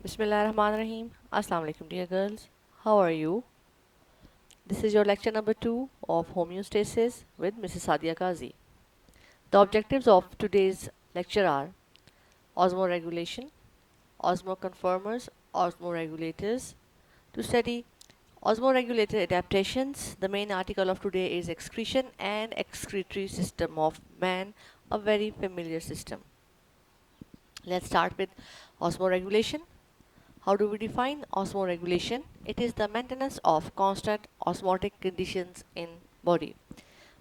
Bismillahirrahmanirrahim. Assalamu alaikum, dear girls. How are you? This is your lecture number 2 of homeostasis with Mrs. Sadia Kazi. The objectives of today's lecture are osmoregulation, osmoconformers, osmoregulators. To study osmoregulator adaptations, the main article of today is excretion and excretory system of man, a very familiar system. Let's start with osmoregulation. How do we define osmoregulation? It is the maintenance of constant osmotic conditions in body.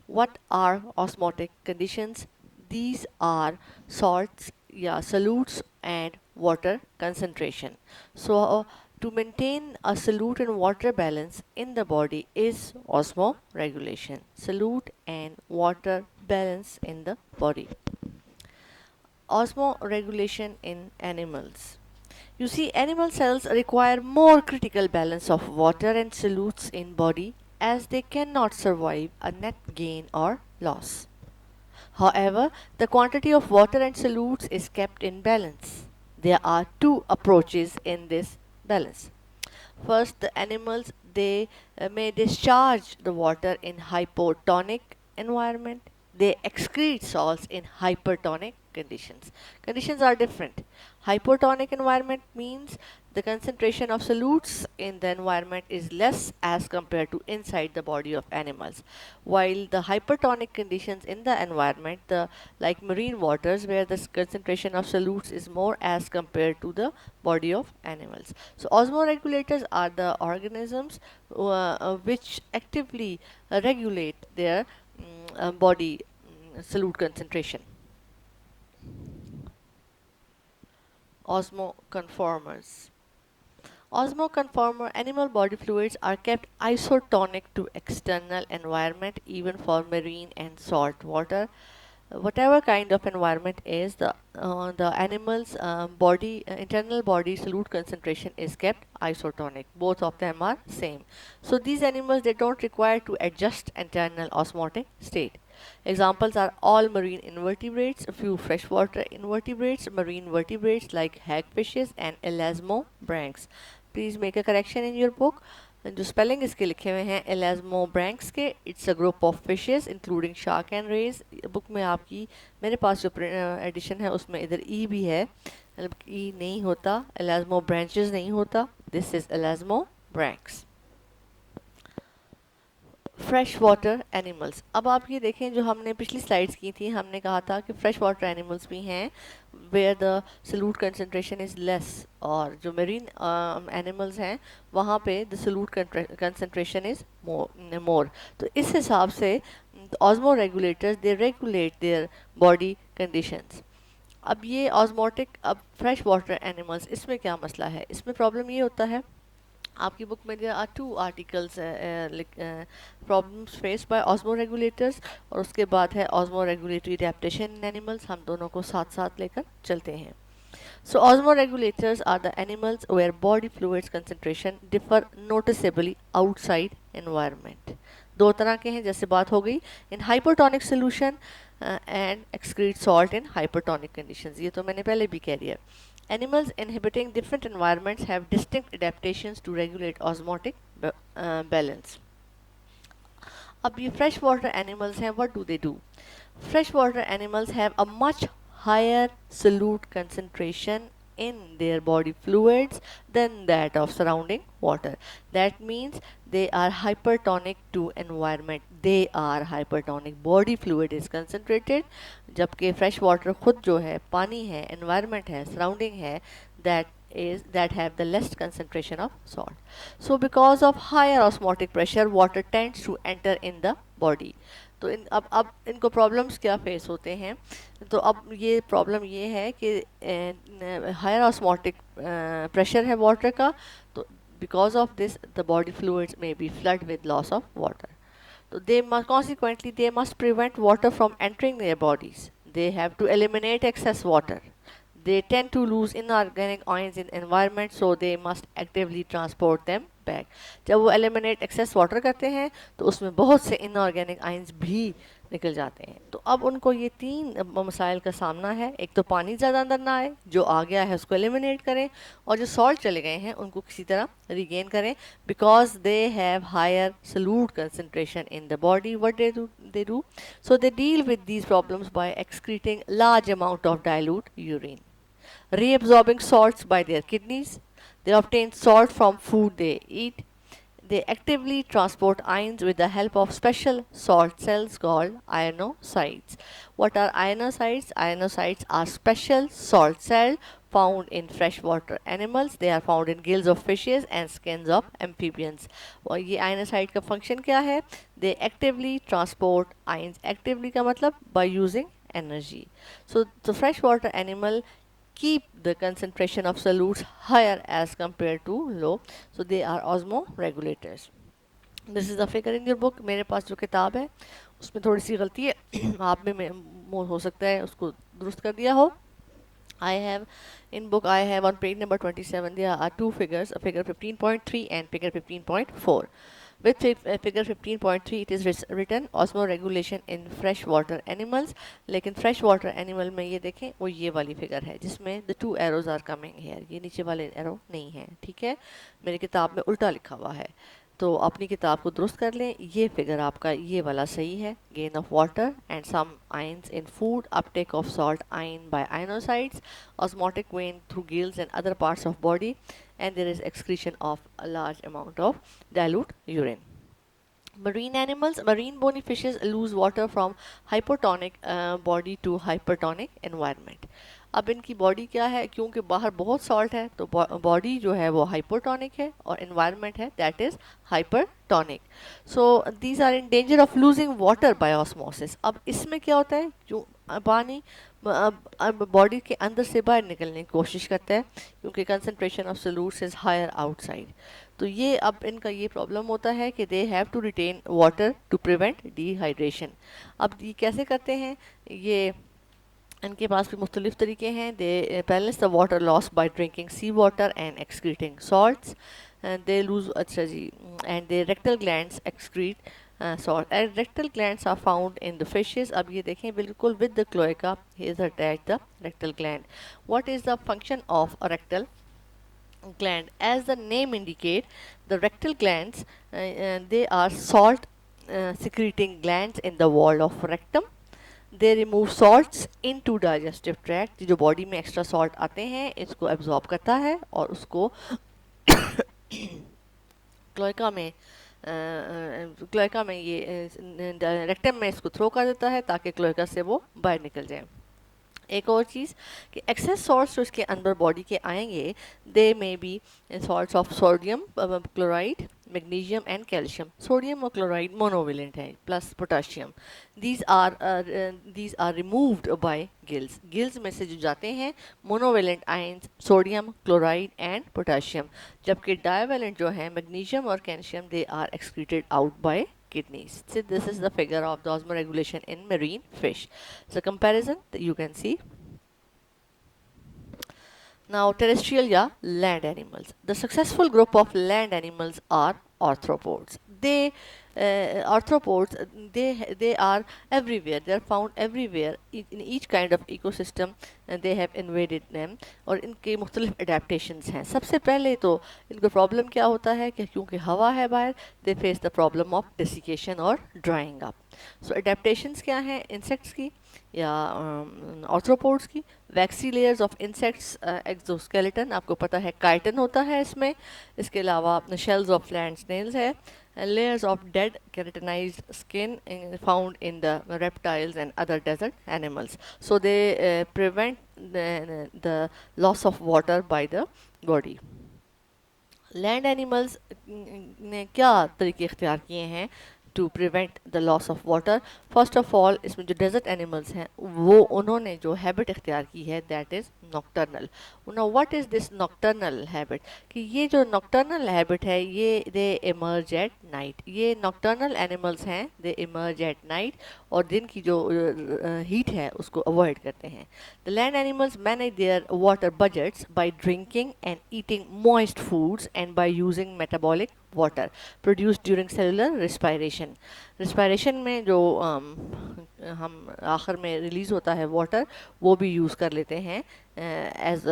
What are osmotic conditions? These are salts, solutes and water concentration. So to maintain a solute and water balance in the body is osmoregulation. Solute and water balance in the body. Osmoregulation in animals. You see, animal cells require more critical balance of water and solutes in body as they cannot survive a net gain or loss. However, the quantity of water and solutes is kept in balance. There are two approaches in this balance. First, the animals they may discharge the water in hypotonic environment. They excrete salts in hypertonic conditions. Conditions are different. Hypotonic environment means the concentration of solutes in the environment is less as compared to inside the body of animals, while the hypertonic conditions in the environment, like marine waters, where the concentration of solutes is more as compared to the body of animals. So osmoregulators are the organisms which actively regulate their body solute concentration. Osmoconformers. Osmoconformer animal body fluids are kept isotonic to external environment even for marine and salt water. Whatever kind of environment is the animal's body internal body solute concentration is kept isotonic. Both of them are same. So these animals they don't require to adjust internal osmotic state. Examples are all marine invertebrates, a few freshwater invertebrates, marine vertebrates like hagfishes and elasmobranchs. Please make a correction in your book. जो spelling इसके लिखे हुए हैं elasmobranchs के, it's a group of fishes including shark and rays. Book में आपकी मेरे पास जो एडिशन है उसमें इधर ई भी है, मतलब ई नहीं होता, एलास्मोब्रैंचेस नहीं होता, this is elasmobranchs. Fresh water animals. अब आप ये देखें जो हमने पिछली स्लाइड्स की थी, हमने कहा था कि फ्रेश वाटर एनिमल्स भी हैं where the solute concentration is less, और जो मेरीन एनिमल्स हैं वहाँ पे the solute concentration is more. तो इस हिसाब से osmoregulators they regulate their body conditions. अब ये ऑस्मोटिक, अब फ्रेश वाटर एनिमल्स, इसमें क्या मसला है? इसमें प्रॉब्लम ये होता है, आपकी बुक में there are two articles problems faced by osmoregulators, और उसके बाद है osmoregulatory adaptation in animals. हम दोनों को साथ साथ लेकर चलते हैं. So osmoregulators are the animals where body fluids concentration differ noticeably outside environment. दो तरह के हैं जैसे बात हो गई, in hypertonic solution and excrete salt in hypertonic conditions. ये तो मैंने पहले भी कह दिया. Animals inhabiting different environments have distinct adaptations to regulate osmotic balance. अब ये fresh water animals हैं, what do they do? Fresh water animals have a much higher solute concentration in their body fluids than that of surrounding water. That means they are hypertonic to environment. They are hypertonic. Body fluid is concentrated, जबकि fresh water खुद जो है पानी है, environment है, surrounding है, that have the less concentration of salt. So because of higher osmotic pressure, water tends to enter in the body. तो अब इनको प्रॉब्लम्स क्या फेस होते हैं? तो अब ये प्रॉब्लम ये है कि हायर ऑस्मोटिक प्रेशर है वाटर का, तो because of this the body fluids may be flood with loss of water. तो they must consequently they must prevent water from entering their bodies. They have to eliminate excess water. They tend to lose inorganic ions in environment, so they must actively transport them back. जब वो eliminate excess water करते हैं तो उसमें बहुत से inorganic ions भी निकल जाते हैं। तो अब उनको ये तीन मसाइल का सामना है, एक तो पानी ज़्यादा अंदर ना आए, जो आ गया है उसको एलिमिनेट करें, और जो सॉल्ट चले गए हैं उनको किसी तरह रिगेन करें, because they have higher solute concentration in the body. What they do, so they deal with these problems by excreting large amount of dilute urine, reabsorbing salts by their kidneys. They obtain salt from food they eat. They actively transport ions with the help of special salt cells called ionocytes. What are ionocytes? Ionocytes are special salt cells found in freshwater animals. They are found in gills of fishes and skins of amphibians. और ये ionocyte का function क्या है? They actively transport ions. Actively का मतलब by using energy. So the freshwater animal keep the concentration of solutes higher as compared to low, so they are osmoregulators. This is the figure in your book. मेरे पास जो किताब है उसमें थोड़ी सी गलती है, आप में हो सकता है उसको दुरुस्त कर दिया हो. I have in book, I have on page number 27 there are two figures, a figure 15.3 and figure 15.4. With figure 15.3 it is written osmoregulation in freshwater animals, लेकिन freshwater animal में ये देखें वो ये वाली फिगर है जिसमें the two arrows are coming here, ये नीचे वाले arrow नहीं है, ठीक है, मेरी किताब में उल्टा लिखा हुआ है, तो अपनी किताब को दुरुस्त कर लें. ये फिगर आपका ये वाला सही है. Gain of water and some ions in food, uptake of salt ion by ionocytes, osmotic vein through gills and other parts of body, and there is excretion of a large amount of dilute urine. Marine animals, marine bony fishes lose water from hypotonic body to hypertonic environment. अब इनकी body क्या है, क्योंकि बाहर बहुत salt है तो body जो है वो हाइपोटोनिक है और एनवायरनमेंट है that is hypertonic. So these are in danger of losing water by osmosis. अब इसमें क्या होता है, जो पानी बॉडी के अंदर से बाहर निकलने की कोशिश करता है क्योंकि concentration of solutes is higher outside. तो ये अब इनका ये प्रॉब्लम होता है कि they have to retain water to prevent dehydration. अब ये कैसे करते हैं, ये इनके पास भी मुख्तलिफ तरीके हैं. They balance the water loss by drinking sea water and excreting salts. They lose, अच्छा जी, and they rectal glands excrete salt. And rectal glands are found in the fishes. अब ये देखें बिल्कुल with the cloaca is attached the rectal gland. What is the function of a rectal gland? As the name indicate, the rectal glands they are salt secreting glands in the wall of rectum. They remove salts into digestive tract. जो body में extra salt आते हैं इसको absorb करता है और उसको cloaca में ये रेक्टम में इसको थ्रो कर देता है ताकि क्लोएका से वो बाहर निकल जाए. एक और चीज़ कि एक्सेस सॉल्ट्स जो इसके अंदर बॉडी के आएंगे, they may be salts of sodium chloride, magnesium and calcium. Sodium और क्लोराइड मोनोवेलेंट है, plus potassium. These are removed by gills. Gills में से जो जाते हैं monovalent ions sodium, chloride and potassium, जबकि डाइवेलेंट जो है मैग्नीशियम और calcium they are excreted out by kidneys. So this is the figure of the osmoregulation in marine fish. So comparison you can see. Now terrestrial या land animals. The successful group of land animals are arthropods. Arthropods they are everywhere. They are found everywhere in each kind of ecosystem and they have invaded them. और इनके मुख्तलिफ adaptations हैं. सबसे पहले तो इनको problem क्या होता है कि क्योंकि हवा है बाहर, they face the problem of desiccation और drying up. So adaptations क्या हैं insects की या arthropods की? वैक्सी लेयर्स ऑफ इंसेक्ट्स, एक्सोस्केलेटन, आपको पता है काइटन होता है इसमें. इसके अलावा शेल्स ऑफ लैंड स्नेल्स है. layers of dead keratinized skin found in the reptiles and other desert animals. So they prevent the loss of water by the body. Land animals ने क्या तरीके इख्तियार किए हैं to prevent the loss of water? First of all इसमें जो desert animals हैं वो उन्होंने जो हैबिट इख्तियार की है that is nocturnal. Know what is this nocturnal habit? कि ये जो नॉक्टर्नल हैबिट है ये दे इमर्ज एट नाइट. ये नॉक्टर्नल एनिमल्स हैं, दे इमर्ज एट नाइट और दिन की जो हीट है उसको अवॉइड करते हैं. The land animals manage there water budgets by drinking and eating moist foods and by using metabolic water produced during cellular respiration. respiration में जो हम आखिर में रिलीज होता है वाटर, वो भी यूज़ कर लेते हैं as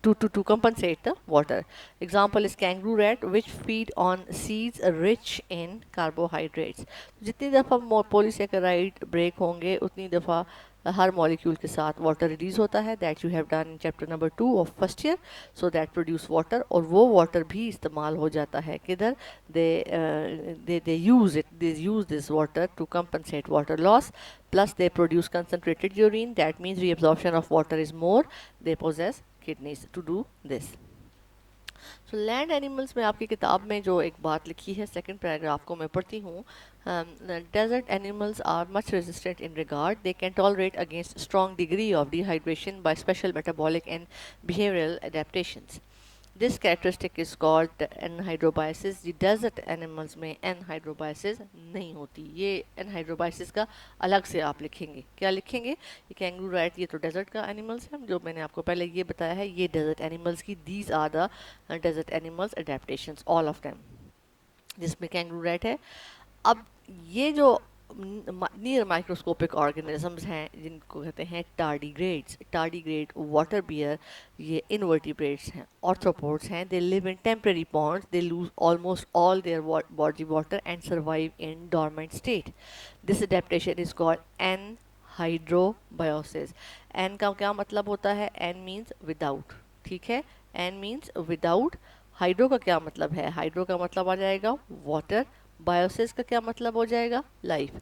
to compensate the water. Example is kangaroo rat which feed on seeds rich in carbohydrates. जितनी दफ़ा पॉलीसेकेराइड ब्रेक होंगे उतनी दफ़ा हर मॉलिक्यूल के साथ वाटर रिलीज होता है. That you have done in chapter number 2 of first year. So that produce water, और वो वाटर भी इस्तेमाल हो जाता है किधर, they use this water to compensate water loss. Plus they produce concentrated urine. That means reabsorption of water is more. They possess kidneys to do this. So land animals में आपकी किताब में जो एक बात लिखी है, सेकंड पैराग्राफ को मैं पढ़ती हूँ. Desert animals are much resistant in regard. They can tolerate against strong degree of dehydration by special metabolic and behavioural adaptations. This characteristic is called anhydrobiosis. ये डेजर्ट एनिमल्स में एनहाइड्रोबायसिस नहीं होती. ये एनहाइड्रोबायसिस का अलग से आप लिखेंगे. क्या लिखेंगे? ये कैंगरू रैट, ये तो डेजर्ट का एनिमल्स है जो मैंने आपको पहले ये बताया है. ये डेजर्ट एनिमल्स की, these are the desert animals adaptations, all of them, जिसमें कैंगरू रैट है. अब ये जो नियर माइक्रोस्कोपिक ऑर्गेनिजम्स हैं जिनको कहते हैं टार्डीग्रेड्स, टार्डीग्रेड वाटर बियर, ये इनवर्टिब्रेट्स हैं, ऑर्थ्रोपोड्स हैं. They live in temporary ponds. They lose almost all their body water and survive in dormant state. This adaptation is called anhydrobiosis. An का क्या मतलब होता है? An means without. ठीक है, एन मीन्स विदाउट. हाइड्रो का क्या मतलब है? हाइड्रो का मतलब आ जाएगा वाटर. बायोसिस का क्या मतलब हो जाएगा? Life.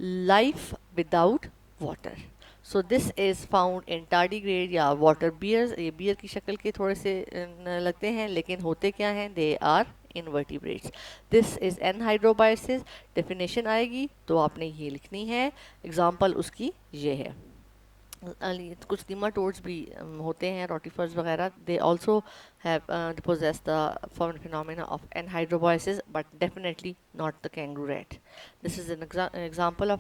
Life without water. So this is found in tardigrade या वाटर बियर्स. ये बियर की शक्ल के थोड़े से लगते हैं, लेकिन होते क्या हैं? They are invertebrates. This is anhydrobiosis. Definition आएगी तो आपने ये लिखनी है. एग्जाम्पल उसकी ये है. कुछ निमाटोड्स भी होते हैं, रोटिफर्स वगैरह. They also have possess the phenomena of anhydroboisis, but definitely not the kangaroo rat. This is an example of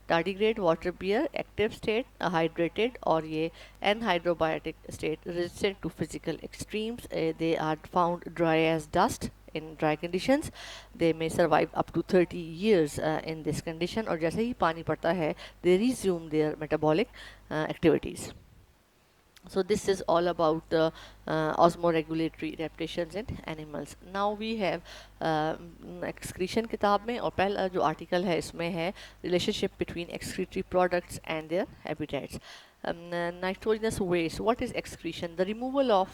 tardigrade water bear, active state, hydrated, और ये anhydrobiotic state, resistant to physical extremes. They are found dry as dust in dry conditions. They may survive up to 30 years in this condition. और जैसे ही पानी पड़ता है, they resume their metabolic activities. So this is all about the osmoregulatory adaptations in animals. Now we have excretion किताब में, और पहला जो आर्टिकल है इसमें है relationship between excretory products and their habitats. Nitrogenous waste. What is excretion? The removal of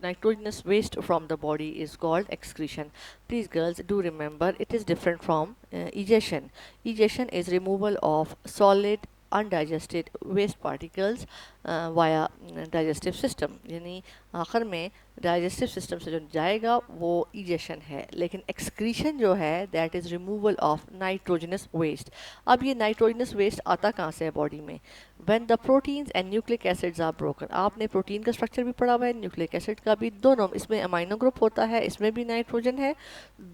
nitrogenous waste from the body is called excretion. Please girls, do remember it is different from egestion. Egestion is removal of solid undigested waste particles via digestive system. यानी आखिर में digestive system से जो जाएगा वो egestion है. लेकिन excretion जो है that is removal of nitrogenous waste. अब ये नाइट्रोजनस वेस्ट आता कहाँ से है बॉडी में? When the proteins and nucleic acids are broken. आपने प्रोटीन का स्ट्रक्चर भी पढ़ा हुआ है, न्यूक्लिक एसिड का भी. दोनों, इसमें अमाइनो ग्रुप होता है, इसमें भी नाइट्रोजन है.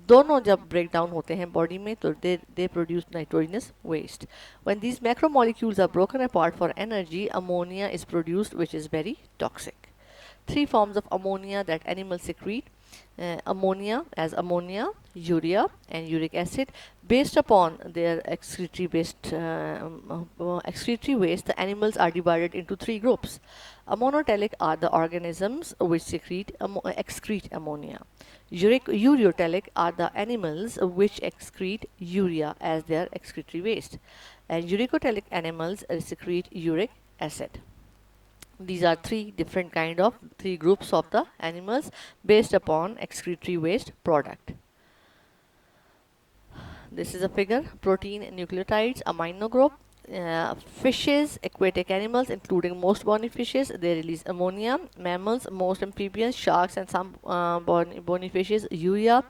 दोनों जब ब्रेक डाउन होते हैं बॉडी में तो they produce nitrogenous waste. When these macromolecules are broken apart for energy, ammonia is produced which is very toxic. 3 forms of ammonia that animals secrete. Ammonia as ammonia, urea and uric acid. Based upon their excretory waste, the animals are divided into 3 groups. Ammonotelic are the organisms which excrete ammonia. Ureotelic are the animals which excrete urea as their excretory waste. And uricotelic animals secrete uric acid. These are 3 groups of the animals based upon excretory waste product. This is a figure. Protein, nucleotides, amino group. Fishes, aquatic animals including most bony fishes, they release ammonia. Mammals, most amphibians, sharks and some bony fishes, urea.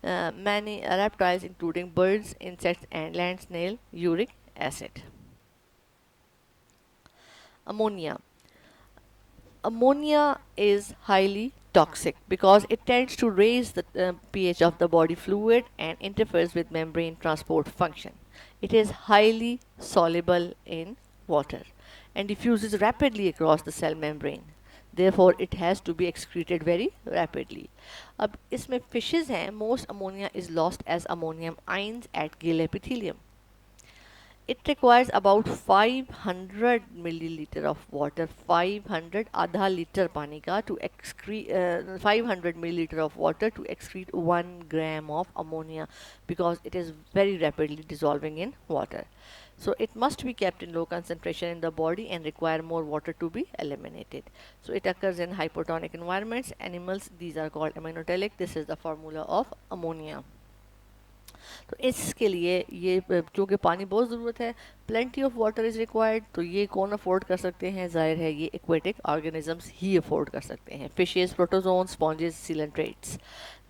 Many reptiles including birds, insects and land snail, uric acid. Ammonia. Ammonia is highly toxic because it tends to raise the pH of the body fluid and interferes with membrane transport function. It is highly soluble in water and diffuses rapidly across the cell membrane. therefore it has to be excreted very rapidly. अब इसमें fishes हैं, most ammonia is lost as ammonium ions at gill epithelium. It requires about 500 milliliter of water, 500 आधा litre पानी का to excrete 500 milliliter of water to excrete 1 gram of ammonia, because it is very rapidly dissolving in water. So it must be kept in low concentration in the body and require more water to be eliminated. So it occurs in hypotonic environments. Animals, these are called aminotelic. This is the formula of ammonia. तो इसके लिए ये क्योंकि पानी बहुत ज़रूरत है, plenty of water is required, तो ये कौन अफोर्ड कर सकते हैं? जाहिर है ये एक्वेटिक ऑर्गेनिजम्स ही अफोर्ड कर सकते हैं, fishes, protozoan, sponges, coelenterates.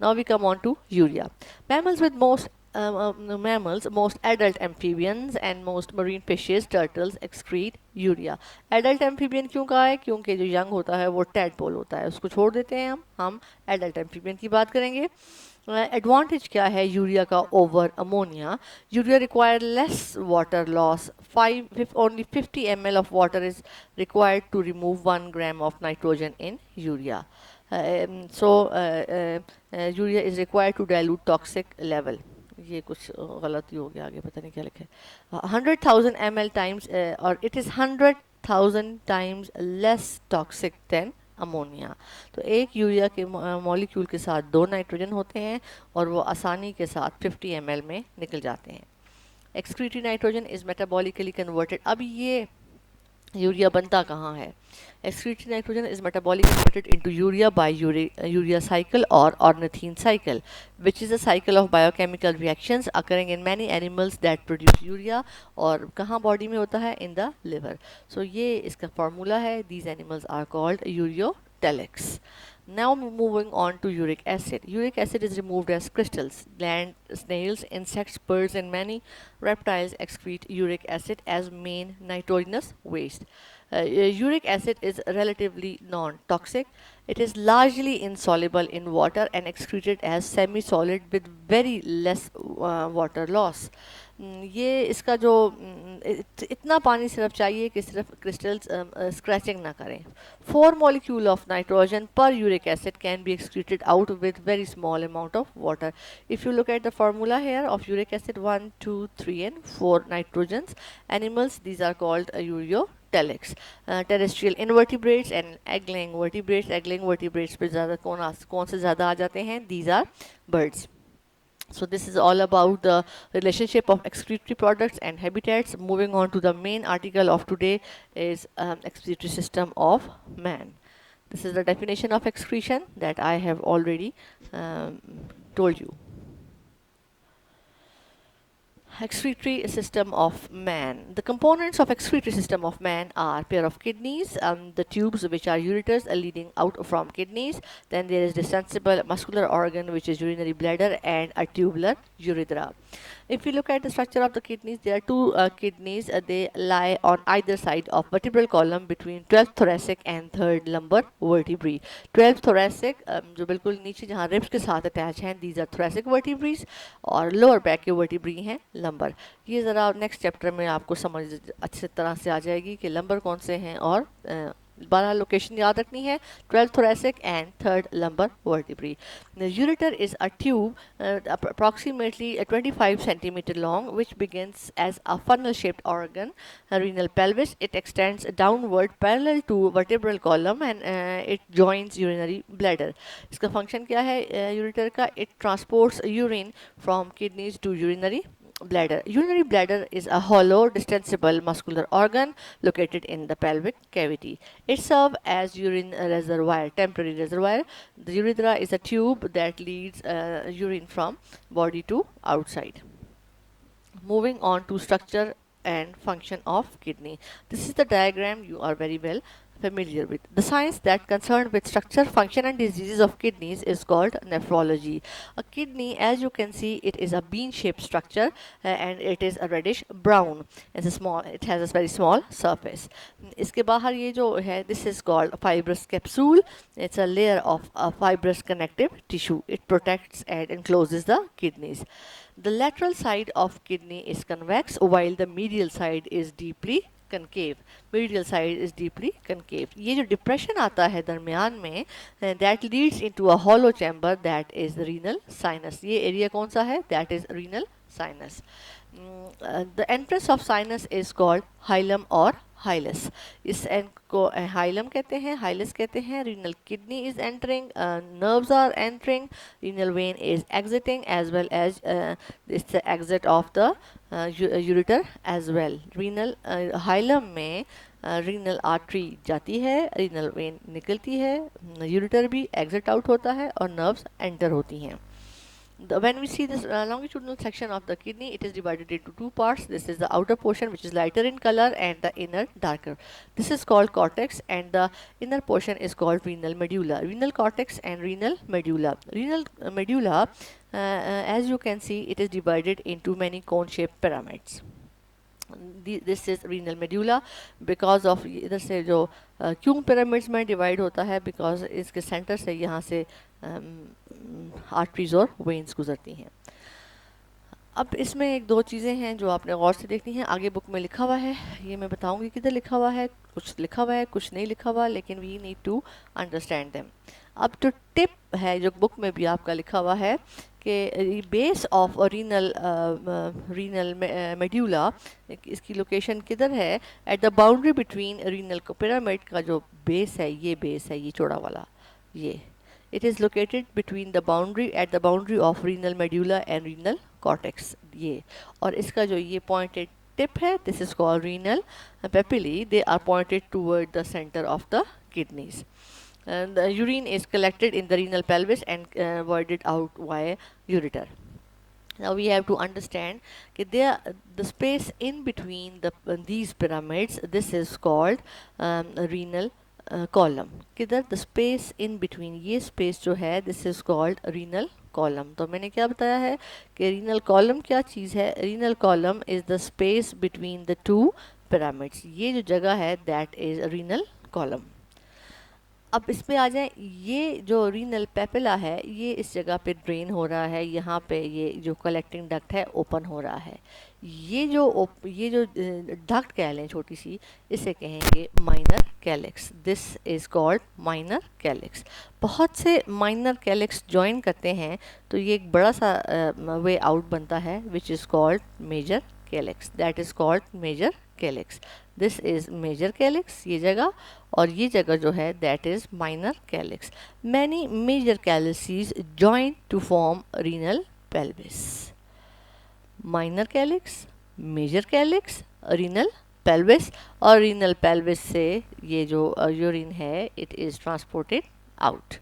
Now we come on to urea. Mammals with most mammals, most adult amphibians and most marine fishes, turtles excrete urea. Adult amphibian क्यों कहा है? क्योंकि जो young होता है वो tadpole होता है, उसको छोड़ देते हैं हम adult amphibian की बात करेंगे. एडवांटेज क्या है यूरिया का over ammonia? Urea require less water loss, only 50 ml of water is required to remove 1 gram of nitrogen in urea. So urea is required to dilute toxic level. ये कुछ गलत ही हो गया, आगे पता नहीं क्या लिखा है. 100,000 ml टाइम्स, और it is 100,000 times less toxic than ammonia. तो एक यूरिया के मॉलिक्यूल के साथ 2 नाइट्रोजन होते हैं और वो आसानी के साथ 50 ml में निकल जाते हैं. Excreted nitrogen is metabolically converted. अब ये यूरिया बनता कहाँ है? Excreted nitrogen is metabolically converted into urea by urea cycle or ornithine cycle, which is a cycle of biochemical reactions occurring in many animals that produce urea. और कहाँ body में होता है? In the liver. So ये इसका formula है. These animals are called ureotelics. Now moving on to uric acid. Uric acid is removed as crystals. Land snails, insects, birds and many reptiles excrete uric acid as main nitrogenous waste. Uric acid is relatively non-toxic. It is largely insoluble in water and excreted as semi-solid with very less water loss. ये इसका जो इतना पानी सिर्फ चाहिए कि सिर्फ crystals scratching ना करें. 4 molecule of nitrogen per uric acid can be excreted out with very small amount of water. If you look at the formula here of uric acid, 1, 2, 3 and 4 nitrogens. Animals, these are called ureotelics. Terrestrial invertebrates and egg-laying vertebrates. Egg-laying vertebrates पे ज़्यादा कौन से ज़्यादा आ जाते हैं? These are birds. So this is all about the relationship of excretory products and habitats. Moving on to the main article of today is excretory system of man. This is the definition of excretion that I have already told you. Excretory system of man. The components of excretory system of man are pair of kidneys, the tubes which are ureters leading out from kidneys. Then there is the sensible muscular organ which is urinary bladder and a tubular urethra. If you look at the structure of the kidneys, there are 2 kidneys. They lie on either side of vertebral column between 12th thoracic and 3rd lumbar vertebrae. 12th thoracic जो बिल्कुल नीचे जहाँ ribs के साथ attach हैं, these are thoracic vertebrae, और lower back के vertebrae हैं lumbar. ये ज़रा next chapter में आपको समझ अच्छी तरह से आ जाएगी कि lumbar कौन से हैं और 12 लोकेशन याद रखनी है. 12th thoracic and 3rd lumbar vertebrae. The ureter is a tube approximately 25 centimeter long, which begins as a funnel-shaped organ, renal pelvis. It extends downward parallel to vertebral column and it joins urinary bladder. इसका function क्या है ureter का? It transports urine from kidneys to urinary bladder. Urinary bladder is a hollow, distensible muscular organ located in the pelvic cavity. It serves as urine reservoir, temporary reservoir. The urethra is a tube that leads urine from body to outside. Moving on to structure and function of kidney. This is the diagram you are very well familiar with. The science that concerned with structure, function and diseases of kidneys is called nephrology. A kidney, as you can see, it is a bean-shaped structure and it is a reddish brown. It has a very small surface. इसके बाहर ये जो है, this is called fibrous capsule. It's a layer of a fibrous connective tissue. It protects and encloses the kidneys. The lateral side of kidney is convex while the medial side is deeply concave, medial side is deeply concave. ये जो depression आता है दरमियान में, that leads into a hollow chamber, that is the renal sinus. ये area कौन सा है? That is renal sinus. The entrance of sinus is called hilum or hilus. इस end को hilum कहते हैं, hilus कहते हैं. Renal kidney is entering, nerves are entering, renal vein is exiting, as well as it's the exit of the ureter as well. Renal hilum में renal artery जाती है, renal vein निकलती है, ureter भी exit out होता है और nerves enter होती हैं. When we see this longitudinal section of the kidney, it is divided into two parts. This is the outer portion, which is lighter in color, and the inner darker. This is called cortex, and the inner portion is called renal medulla. Renal cortex and renal medulla. Renal medulla, as you can see, it is divided into many cone-shaped pyramids. This is renal medulla. Because of इधर से जो क्यों pyramids में divide होता है, because इसके center से यहाँ से आर्टरीज और वेन्स गुजरती हैं. अब इसमें एक दो चीज़ें हैं जो आपने गौर से देखनी हैं. आगे बुक में लिखा हुआ है, ये मैं बताऊंगी किधर लिखा हुआ है. कुछ लिखा हुआ है, कुछ नहीं लिखा हुआ, लेकिन we need to understand them. अब जो टिप है, जो बुक में भी आपका लिखा हुआ है कि बेस ऑफ रीनल मेड्यूला, इसकी लोकेशन किधर है? At the boundary between renal pyramid का जो बेस है, ये बेस है, ये चौड़ा वाला, ये it is located between the boundary, at the boundary of renal medulla and renal cortex. ये और इसका जो ये pointed tip है, this is called renal papillae. They are pointed toward the center of the kidneys. And the urine is collected in the renal pelvis and voided out via ureter. Now we have to understand that the space in between these pyramids, this is called renal column. किधर? The space in between, ये space जो है, this is called renal column. तो मैंने क्या बताया है कि रीनल कॉलम क्या चीज़ है? Renal column is the space between the two pyramids. ये जो जगह है, दैट इज़ रीनल कॉलम. अब इस पे आ जाए, ये जो रीनल पेपिला है, ये इस जगह पे ड्रेन हो रहा है. यहाँ पे ये जो कलेक्टिंग डक्ट है, ओपन हो रहा है. ये जो डक्ट कह लें छोटी सी, इसे कहेंगे minor calyx. This is called minor calyx. बहुत से माइनर कैलिक्स ज्वाइन करते हैं तो ये एक बड़ा सा वे आउट बनता है, which is called major calyx. That is called major calyx. This is major calyx, ये जगह, और ये जगह जो है, that is minor calyx. Many major calyces join to form renal pelvis. Minor calyx, major calyx, renal pelvis, और renal pelvis से ये जो यूरिन है, इट इज़ ट्रांसपोर्टेड आउट.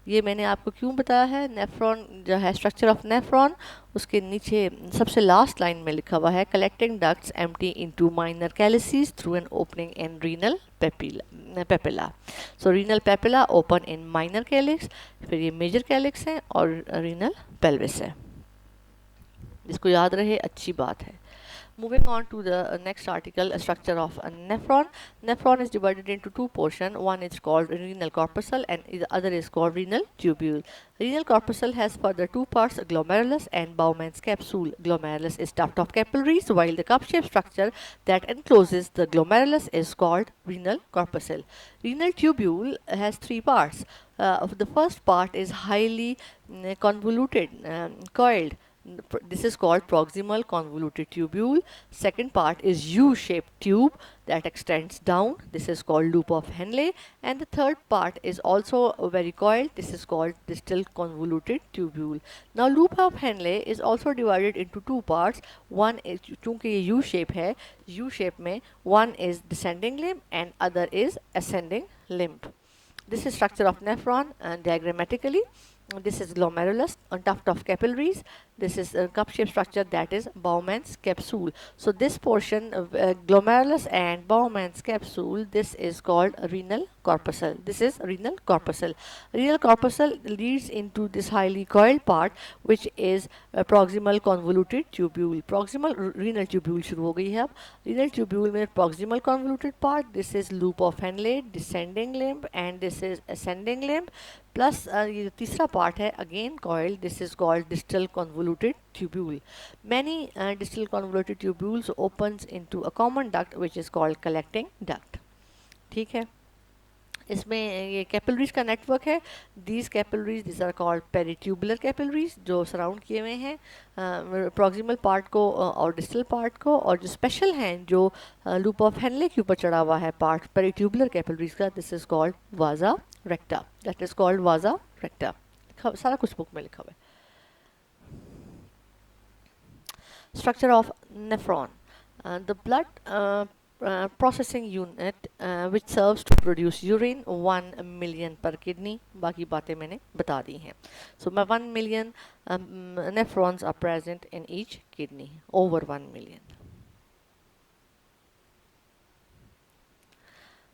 ये मैंने आपको क्यों बताया है? नेफ्रॉन जो है, स्ट्रक्चर ऑफ नेफ्रॉन, उसके नीचे सबसे लास्ट लाइन में लिखा हुआ है, collecting ducts empty into minor calyces through an opening in renal papilla. So renal papilla open in minor calyx, फिर ये मेजर कैलिक्स है और रीनल पेल्विस है. इसको याद रहे, अच्छी बात है. Moving on to the next article, structure of a nephron. Nephron is divided into two portions. One is called renal corpuscle and the other is called renal tubule. Renal corpuscle has further two parts, glomerulus and Bowman's capsule. Glomerulus is tuft of capillaries, while the cup-shaped structure that encloses the glomerulus is called renal corpuscle. Renal tubule has three parts. The first part is highly convoluted, coiled. This is called proximal convoluted tubule. Second part is U-shaped tube that extends down. This is called loop of Henle. And the third part is also very coiled. This is called distal convoluted tubule. Now loop of Henle is also divided into two parts. One is, चूँकि ये U shape है, U shape में one is descending limb and other is ascending limb. This is structure of nephron diagrammatically. This is glomerulus on tuft of capillaries. This is a cup-shaped structure, that is Bowman's capsule. So this portion, glomerulus and Bowman's capsule, this is called renal corpuscle. This is renal corpuscle. Renal corpuscle leads into this highly coiled part, which is proximal convoluted tubule. Proximal renal tubule शुरू हो गई है अब. Renal tubule में proximal convoluted part. This is loop of Henle, descending limb, and this is ascending limb. Plus ये तीसरा part है again coiled, this is called distal convoluted tubule. Many distal convoluted tubules opens into a common duct which is called collecting duct. ठीक है, इसमें ये capillaries का network है. These capillaries this are called peritubular capillaries, जो surround किए हुए हैं प्रॉक्सिमल पार्ट को और डिस्टल पार्ट को, और जो स्पेशल हैं जो लूप ऑफ हेनले के ऊपर चढ़ा हुआ है पार्ट पेरिट्यूबुलर कैपिलरीज का, दिस इज कॉल्ड वाजा रेक्टा. दैट इज कॉल्ड वाजा रेक्टा. सारा कुछ बुक में लिखा हुआ है. Structure of nephron. The blood processing unit which serves to produce urine, 1 million per kidney. बाकी बातें मैंने बता दी हैं. So 1 million nephrons are present in each kidney, over 1 million.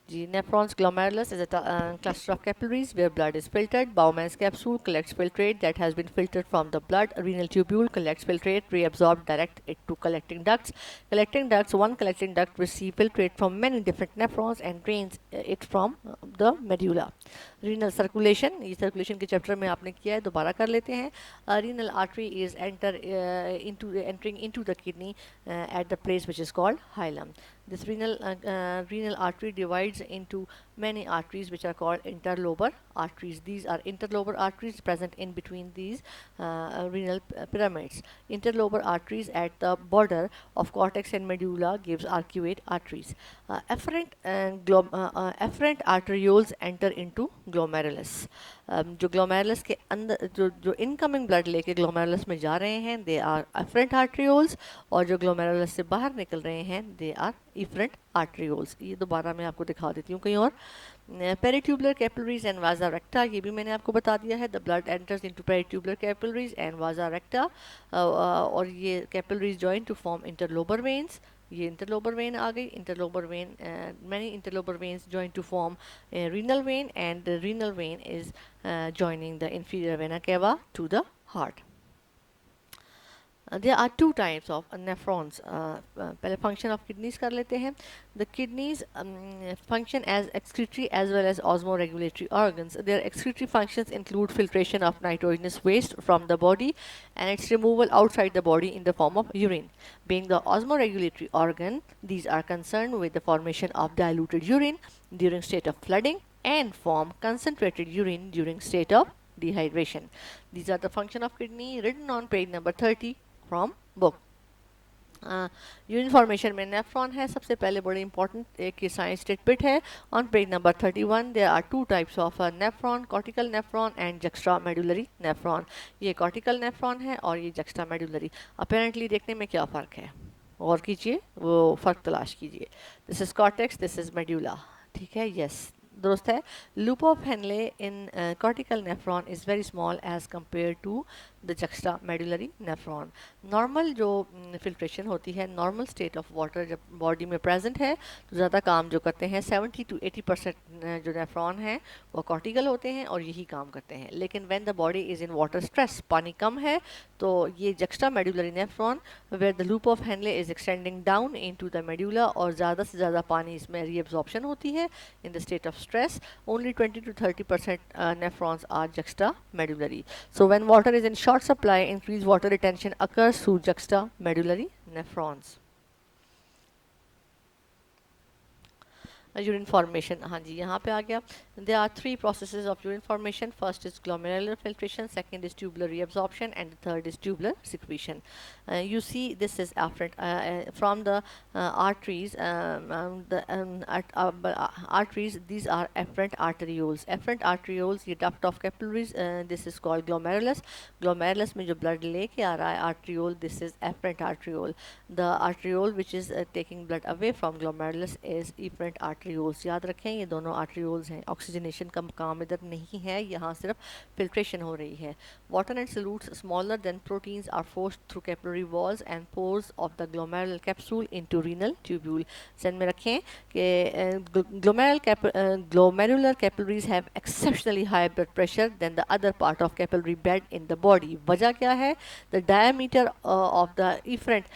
The nephrons glomerulus is a cluster of capillaries where blood is filtered. Bowman's capsule collects filtrate that has been filtered from the blood. Renal tubule collects filtrate, reabsorbed, direct it to collecting ducts. Collecting ducts, one collecting duct receives filtrate from many different nephrons and drains it from the medulla. Renal circulation, ये circulation के chapter में आपने किया है, दोबारा कर लेते हैं. Renal artery is entering into the kidney at the place which is called hilum. This renal artery divides into many arteries which are called interlobar arteries. These are interlobar arteries present in between these renal pyramids. Interlobar arteries at the border of cortex and medulla gives arcuate arteries. Afferent arterioles enter into glomerulus. जो glomerulus के अंदर जो incoming blood लेके glomerulus में जा रहे हैं, they are afferent arterioles, और जो glomerulus से बाहर निकल रहे हैं, they are efferent arterioles. ये दोबारा मैं आपको दिखा देती हूँ कहीं और. Peritubular capillaries and vasa recta, ये भी मैंने आपको बता दिया है. The blood enters into peritubular capillaries and vasa recta, और ये capillaries join to form interlobar veins. ये interlobar vein आ गई. Interlobar vein, many interlobar veins join to form a renal vein, and the renal vein is joining the inferior vena cava to the heart. There are two types of nephrons. पहले function of kidneys कर लेते हैं. The kidneys function as excretory as well as osmoregulatory organs. Their excretory functions include filtration of nitrogenous waste from the body and its removal outside the body in the form of urine. Being the osmoregulatory organ, these are concerned with the formation of diluted urine during state of flooding and form concentrated urine during state of dehydration. These are the function of kidney written on page number 30 from book. Urine formation में nephron है. सबसे पहले बड़ी important एक science statement है on page number 31. There are two types of nephron, cortical nephron and juxtamedullary nephron. ये cortical nephron है और ये जक्स्ट्रा मेडुलरी. अपेरेंटली देखने में क्या फ़र्क है, और कीजिए, वो फ़र्क तलाश कीजिए. This is cortex, this is medulla. ठीक है, यस, दुरुस्त है. Loop of Henle in cortical nephron is very small as compare to the juxtamedullary nephron. Normal जो फिल्ट्रेशन होती है, नॉर्मल स्टेट ऑफ वाटर जब बॉडी में प्रेजेंट है तो ज़्यादा काम जो करते हैं 70 to 80% जो नेफ्रॉन हैं वो कॉर्टिकल होते हैं और यही काम करते हैं. लेकिन when the body is in water stress, पानी कम है, तो ये juxtamedullary nephron where the loop of Henle is extending down into the medulla, और ज़्यादा से ज़्यादा पानी इसमें रीअब्जॉर्प्शन होती है in the state of stress. Only 20 to 30% nephrons are juxtamedullary. So when water is in short supply, increased water retention occurs through juxtamedullary nephrons. Urine formation, हाँ जी, यहाँ पे आ गया. There are three processes of urine formation. First is glomerular filtration, second is tubular reabsorption, and third is tubular secretion. You see this is afferent from the arteries. Arteries, these are afferent arterioles. Afferent arterioles, ये duct of capillaries, this is called glomerulus. Glomerulus में जो blood लेके आ रहा है arteriole, this is afferent arteriole. The arteriole which is taking blood away from glomerulus is efferent arterioles. याद रखें, ये दोनों arterioles हैं. ऑक्सीजनेशन का काम इधर नहीं है, यहाँ सिर्फ फिल्ट्रेशन हो रही है. Water and solutes smaller than proteins are forced through capillary walls and pores of the glomerular capsule into renal tubule. ध्यान में रखें कि glomerular capillaries have exceptionally high blood pressure than the other part of capillary bed in the body. वजह क्या है? The diameter of the efferent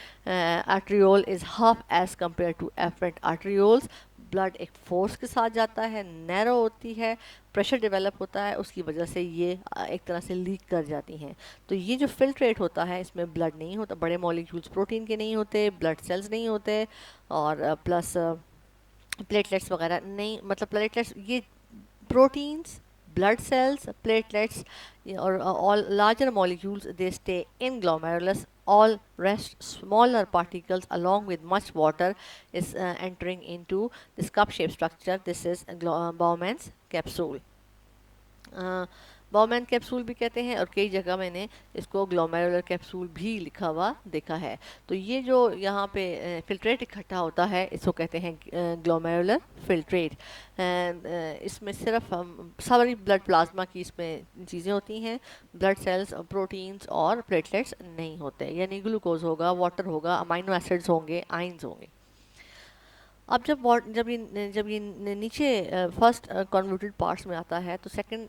arteriole is half as compared to afferent arterioles. Blood एक force के साथ जाता है, narrow होती है, प्रेशर डेवलप होता है उसकी वजह से ये एक तरह से लीक कर जाती हैं। तो ये जो फिल्ट्रेट होता है इसमें ब्लड नहीं होता, बड़े मॉलिक्यूल्स प्रोटीन के नहीं होते, ब्लड सेल्स नहीं होते, और प्लस प्लेटलेट्स वगैरह नहीं, मतलब प्लेटलेट्स, ये proteins, blood cells, platelets, or all larger molecules, they stay in glomerulus. All rest smaller particles along with much water is entering into this cup-shaped structure. This is Bowman's capsule. Bowman capsule भी कहते हैं, और कई जगह मैंने इसको glomerular capsule भी लिखा हुआ देखा है। तो ये जो यहाँ पे फिल्ट्रेट इकट्ठा होता है इसको कहते हैं ग्लोमेरुलर फिल्ट्रेट। इसमें सिर्फ सारी ब्लड प्लाज्मा की इसमें चीज़ें होती हैं, ब्लड सेल्स, प्रोटीन्स और प्लेटलेट्स नहीं होते, यानी ग्लूकोज होगा, वाटर होगा, अमाइनो एसिड्स होंगे, आइंस होंगे। अब जब ये नीचे फर्स्ट कन्वर्टेड पार्ट्स में आता है तो सेकंड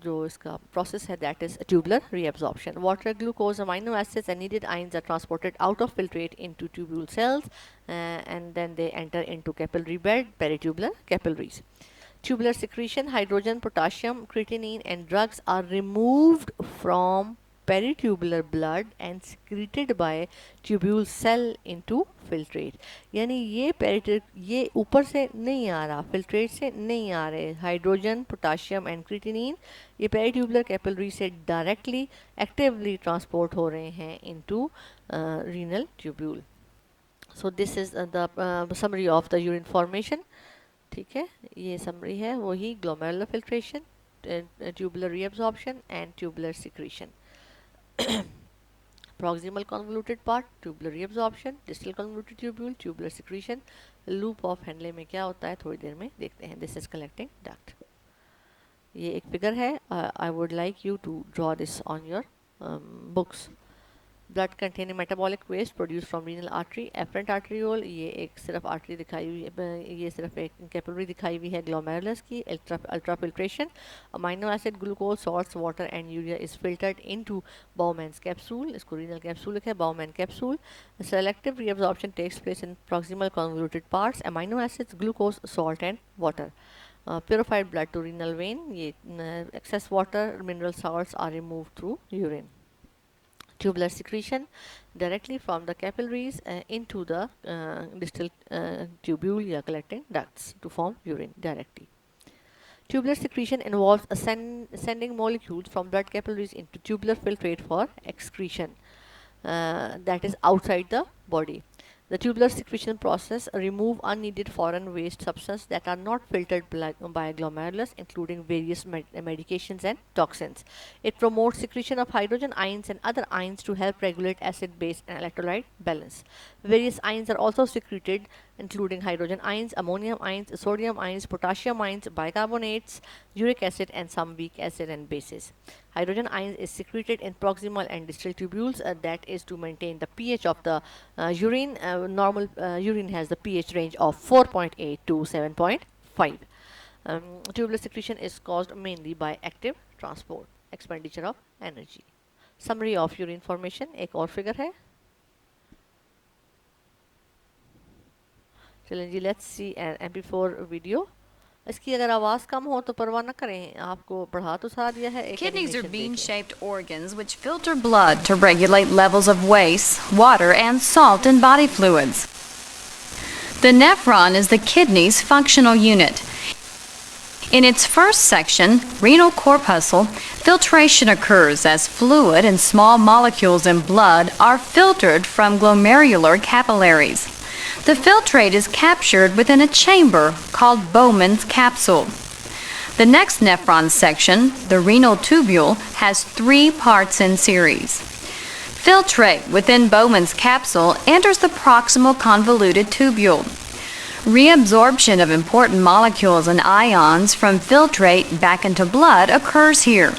जो इसका प्रोसेस है that is tubular reabsorption. Water, glucose, amino acids and needed ions are transported out of filtrate into tubule cells and then they enter into capillary bed, peritubular capillaries. Tubular secretion, hydrogen, potassium, creatinine and drugs are removed from peritubular blood and secreted by tubule cell into filtrate. यानी ये ऊपर से नहीं आ रहा, filtrate से नहीं आ रहे, hydrogen, potassium and creatinine ये पेरिट्यूबुलर कैपिलरी से डायरेक्टली एक्टिवली ट्रांसपोर्ट हो रहे हैं into renal tubule. So this is the summary of the urine formation. ठीक है, ये summary है वही glomerular filtration, tubular reabsorption and tubular secretion. Proximal convoluted part, tubular reabsorption, distal convoluted tubule, tubular secretion. Loop of Henle में क्या होता है थोड़ी देर में देखते हैं. This is collecting duct. ये एक figure है. I would like you to draw this on your books. Blood containing metabolic waste produce from renal artery, efferent arteriole, ये एक सिर्फ आर्टरी दिखाई हुई है, ये सिर्फ एक कैपिलरी दिखाई हुई है ग्लोमेरुलस की. Ultrafiltration, amino acid, glucose, salts, water and urea is filtered into Bowman's capsule. इसको रीनल कैप्सूल लिखा है, Bowman capsule. Selective reabsorption takes place in proximal convoluted parts, amino acids, glucose, salt and water. Purified blood to renal vein, ये excess water, mineral salts are removed through urine. Tubular secretion directly from the capillaries into the distal tubule या collecting ducts to form urine directly. Tubular secretion involves sending molecules from blood capillaries into tubular filtrate for excretion that is outside the body. The tubular secretion process remove unneeded foreign waste substance that are not filtered by glomerulus, including various medications and toxins. It promotes secretion of hydrogen ions and other ions to help regulate acid, base and electrolyte balance. Various ions are also secreted, including hydrogen ions, ammonium ions, sodium ions, potassium ions, bicarbonates, uric acid and some weak acid and bases. Hydrogen ions is secreted in proximal and distal tubules, that is to maintain the pH of the urine. Normal urine has the pH range of 4.8 to 7.5. Tubular secretion is caused mainly by active transport, expenditure of energy. Summary of urine formation, एक और figure है. चलें जी, let's see an MP4 video. इसकी अगर आवाज कम हो तो परवाह न करें, आपको पढ़ा तो सारा दिया है. Kidneys are bean-shaped organs which filter blood to regulate levels of waste, water, and salt in body fluids. The nephron is the kidney's functional unit. In its first section, renal corpuscle, filtration occurs as fluid and small molecules in blood are filtered from glomerular capillaries. The filtrate is captured within a chamber called Bowman's capsule. The next nephron section, the renal tubule, has 3 parts in series. Filtrate within Bowman's capsule enters the proximal convoluted tubule. Reabsorption of important molecules and ions from filtrate back into blood occurs here.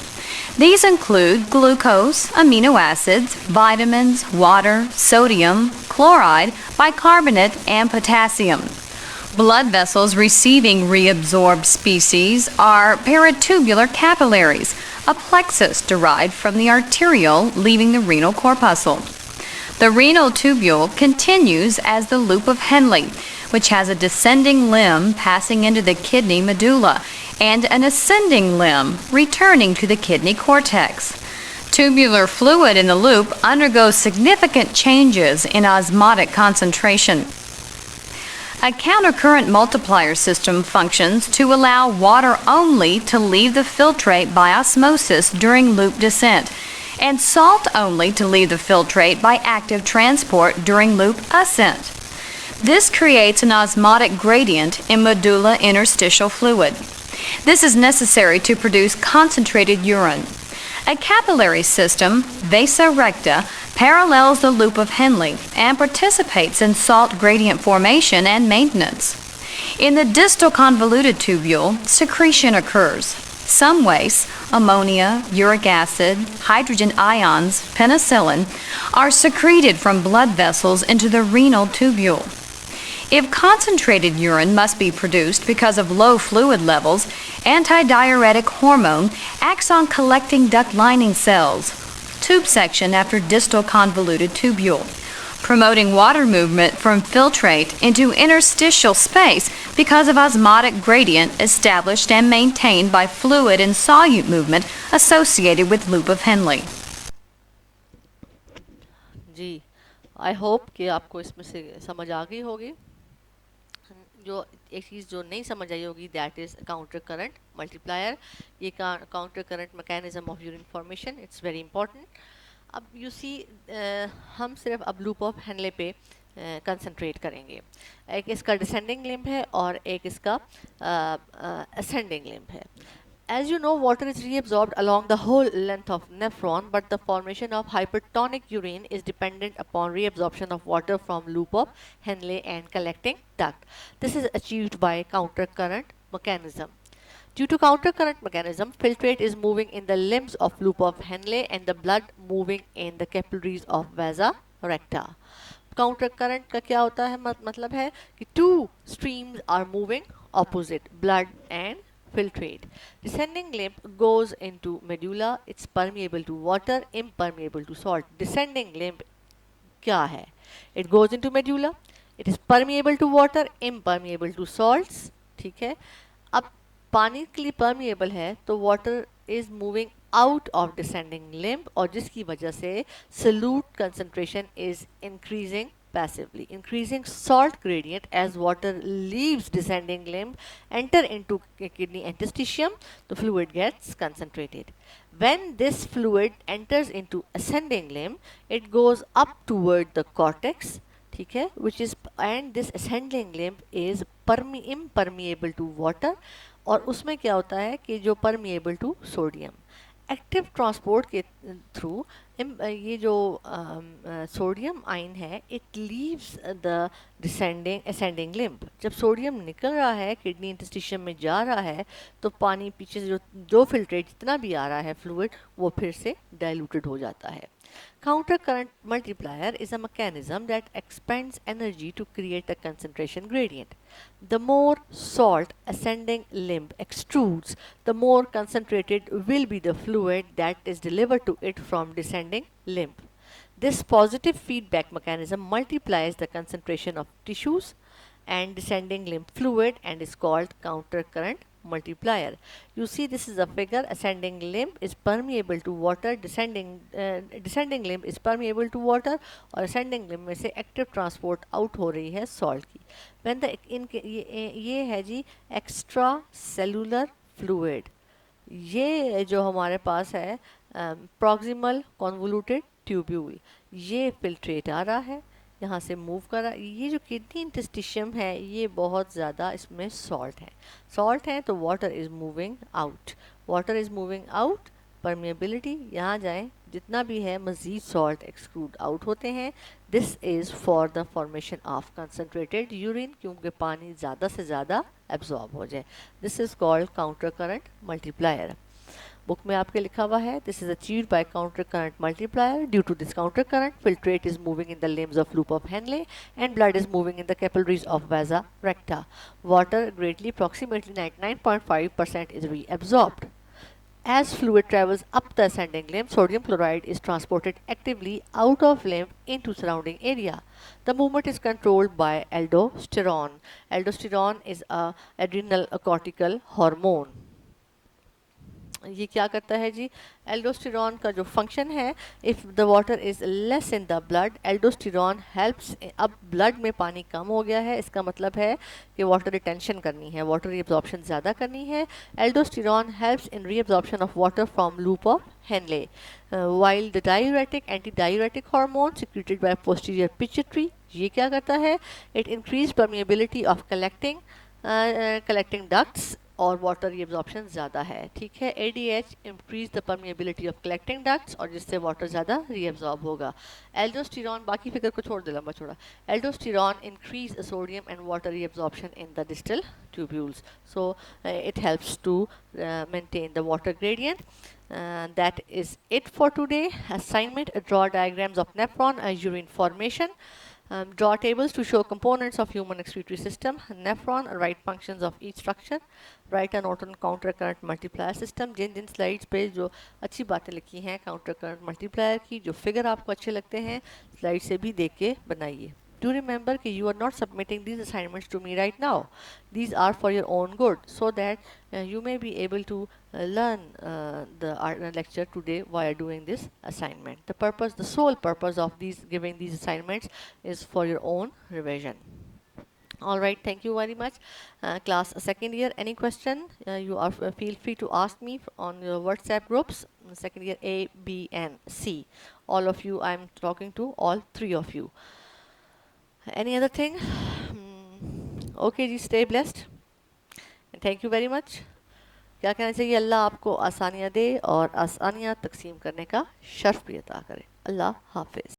These include glucose, amino acids, vitamins, water, sodium, chloride, bicarbonate, and potassium. Blood vessels receiving reabsorbed species are peritubular capillaries, a plexus derived from the arteriole leaving the renal corpuscle. The renal tubule continues as the loop of Henle, which has a descending limb passing into the kidney medulla and an ascending limb, returning to the kidney cortex. Tubular fluid in the loop undergoes significant changes in osmotic concentration. A countercurrent multiplier system functions to allow water only to leave the filtrate by osmosis during loop descent, and salt only to leave the filtrate by active transport during loop ascent. This creates an osmotic gradient in medulla interstitial fluid. This is necessary to produce concentrated urine. A capillary system, vasa recta, parallels the loop of Henle and participates in salt gradient formation and maintenance. In the distal convoluted tubule, secretion occurs. Some wastes, ammonia, uric acid, hydrogen ions, penicillin, are secreted from blood vessels into the renal tubule. If concentrated urine must be produced because of low fluid levels, antidiuretic hormone acts on collecting duct lining cells, tube section after distal convoluted tubule, promoting water movement from filtrate into interstitial space because of osmotic gradient established and maintained by fluid and solute movement associated with loop of Henle. जी, I hope कि आपको इसमें से समझ आ गई होगी। जो एक चीज़ जो नहीं समझ आई होगी that is counter current multiplier. ये counter current mechanism of urine formation, it's very important. अब यू सी हम सिर्फ अब लूप ऑफ हेनले पे कंसंट्रेट करेंगे। एक इसका डिसेंडिंग लिम्ब है और एक इसका असेंडिंग लिम्ब है। As you know, water is reabsorbed along the whole length of nephron, but the formation of hypertonic urine is dependent upon reabsorption of water from loop of Henle and collecting duct. This is achieved by countercurrent mechanism. Due to countercurrent mechanism, filtrate is moving in the limbs of loop of Henle and the blood moving in the capillaries of vasa recta. Countercurrent का क्या होता है मतलब है कि two streams are moving opposite, blood and filtrate. Descending limb goes into medulla. It's permeable to water, impermeable to salt. Descending limb क्या है? It goes into medulla. It is permeable to water, impermeable to salts. ठीक है। अब पानी के लिए permeable है तो water is moving out of descending limb और जिसकी वजह से solute concentration is increasing passively, increasing salt gradient as water leaves descending limb, enter into kidney interstitium, the fluid gets concentrated. When this fluid enters into ascending limb, it goes up toward the cortex, ठीक है, which is, and this ascending limb is impermeable to water, और उसमें क्या होता है कि जो permeable to sodium. Active transport के थ्रू ये जो सोडियम आयन है it leaves the descending ascending limb. जब सोडियम निकल रहा है किडनी इंटस्टिशियम में जा रहा है तो पानी पीछे से जो फिल्ट्रेट जितना भी आ रहा है फ्लूइड वो फिर से डाइल्यूटेड हो जाता है। Counter current multiplier is a mechanism that expends energy to create a concentration gradient. The more salt ascending limb extrudes, the more concentrated will be the fluid that is delivered to it from descending limb. This positive feedback mechanism multiplies the concentration of tissues and descending limb fluid and is called counter current multiplier. You see, this is a figure. Ascending limb is permeable to water, descending limb is permeable to water और ascending limb में से active transport out हो रही है salt की। When the ये है जी extra cellular fluid, ये जो हमारे पास है proximal convoluted tubule, ये filtrate आ रहा है यहाँ से मूव कर रहा। ये जो किडनी इंटस्टिशियम है ये बहुत ज़्यादा इसमें सॉल्ट है तो water is moving out, permeability यहाँ जाए जितना भी है मज़ीद सॉल्ट एक्सक्लूड आउट होते हैं। This is for the formation of concentrated urine, क्योंकि पानी ज़्यादा से ज़्यादा एब्जॉर्ब हो जाए। This is called counter current multiplier. Book में आपके लिखा हुआ है this is achieved by counter current multiplier. Due to this counter current filtrate is moving in the limbs of loop of Henle and blood is moving in the capillaries of vasa recta. Water greatly approximately 99.5% is reabsorbed. As fluid travels up the ascending limb, sodium chloride is transported actively out of limb into surrounding area. The movement is controlled by aldosterone. Aldosterone is a adrenal cortical hormone. ये क्या करता है जी, aldosterone का जो function है, if the water is less in the blood, aldosterone helps, अब blood में पानी कम हो गया है, इसका मतलब है कि वाटर रिटेंशन करनी है, वाटर रीअब्जॉर्प्शन ज़्यादा करनी है। Aldosterone helps in reabsorption of water from loop of Henley, while the diuretic anti-diuretic hormone secreted by posterior pituitary, ये क्या करता है, it increase permeability of collecting ducts और वाटर रीअब्जॉर्प्शन ज़्यादा है, ठीक है। ADH increase the permeability of collecting ducts और जिससे वाटर ज़्यादा रीअब्जॉर्ब होगा। एल्डोस्टेरॉन, बाकी फिगर को छोड़ दे लंबा छोड़ा, aldosterone increase sodium and water reabsorption in the distal tubules, so it helps to maintain the water gradient. That is it for today. Assignment: draw diagrams of nephron and urine formation. Draw tables to show components of human excretory system, nephron, write functions of each structure. Write a note on counter current multiplier system. Jin Jin slides पे जो अच्छी बातें लिखी हैं counter current multiplier की, जो figure आपको अच्छे लगते हैं, स्लाइड से भी देख के बनाइए। Do remember कि you are not submitting these assignments to me right now. These are for your own good, so that you may be able to learn the lecture today while doing this assignment. The sole purpose of giving these assignments is for your own revision. All right, thank you very much. Class second year, any question? You are feel free to ask me on your WhatsApp groups. Second year A, B, and C. All of you, I'm talking to all three of you. Any other thing? Okay ji, stay blessed and thank you very much. क्या कहना चाहिए, अल्लाह आपको आसानियाँ दे और आसानियाँ तकसीम करने का शर्फ भी अता करे। अल्लाह हाफिज़।